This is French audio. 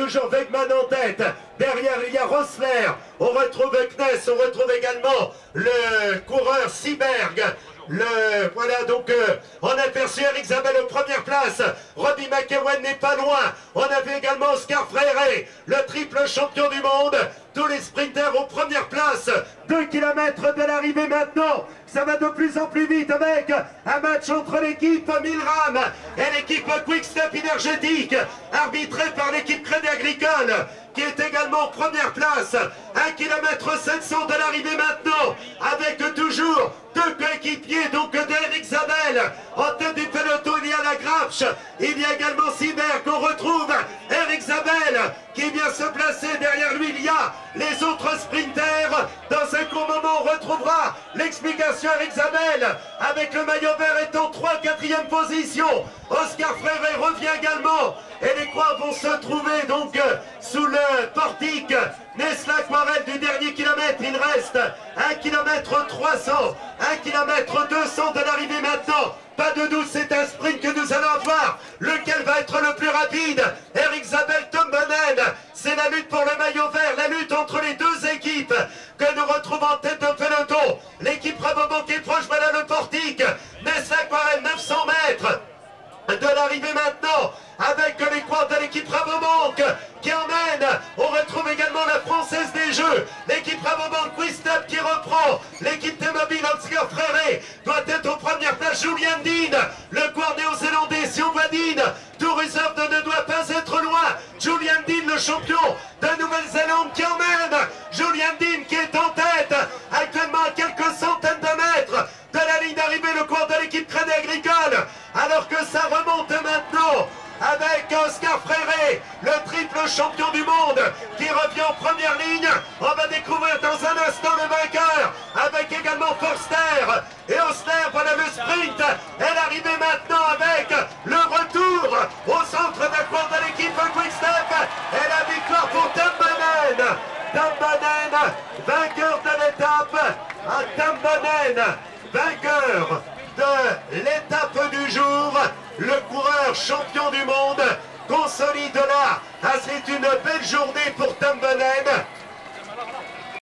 toujours Wegman en tête. Derrière, il y a Rosler. On retrouve Kness. On retrouve également le coureur Seaberg. Voilà, donc on a aperçu Eric Zabel en première place. Robbie McEwen n'est pas loin. On avait également Oscar Freire, le triple champion du monde. Tous les sprinters aux premières places. 2 km de l'arrivée maintenant. Ça va de plus en plus vite avec un match entre l'équipe Milram et l'équipe Quick-Step Énergétique, arbitré par l'équipe Crédit Agricole, qui est également en première place. 1 km 700 de l'arrivée maintenant, avec toujours 2 coéquipiers, donc d'Eric Zabel. En tête du peloton, il y a la Grapche, il y a également Siber qu'on retrouve. Eric Zabel qui vient se placer derrière lui, il y a les autres sprinters. Dans un court moment, on retrouvera l'explication. Eric Zabel avec le maillot vert est en 3-4e position. Oscar Freire revient également et les croix vont se trouver donc sous le portique Nesla Aquarelle du dernier kilomètre. Il reste 1 km 300, 1 km 200 de l'arrivée maintenant. Pas de doute, c'est un sprint que nous allons avoir. Lequel va être le plus rapide? Eric Zabel, Tom Bonnen. C'est la lutte pour le maillot vert, la lutte entre les deux équipes que nous retrouvons en tête de peloton. L'équipe Rabobank qui est proche, voilà le portique. Nesla Aquarelle, 900 mètres de l'arrivée maintenant, avec les quads de l'équipe Rabobank qui emmène. On retrouve également la Française des Jeux, l'équipe Rabobank Quick-Step qui reprend. L'équipe T-Mobile, Oscar Freire doit être aux premières places. Julian Dean, le quad néo-zélandais. Si on voit Dean, tout réserve ne doit pas être loin. Julian Dean, le champion de Nouvelle-Zélande qui emmène. Julian Dean qui est en tête, actuellement à quelques centaines de mètres de la ligne d'arrivée, le quad de l'équipe Crédit Agricole, alors que ça remonte maintenant avec Oscar Freire, le triple champion du monde qui revient en première ligne. On va découvrir dans un instant le vainqueur avec également Forster et Osler. Voilà le sprint et l'arrivée maintenant avec le retour au centre d'accord de l'équipe Quick-Step et la victoire pour Tom Bonnen. Tom Bonnen, vainqueur de l'étape. Tom Bonnen, vainqueur de l'étape du jour, le coureur champion du monde consolide là. Ah, c'est une belle journée pour Tom Bonnen.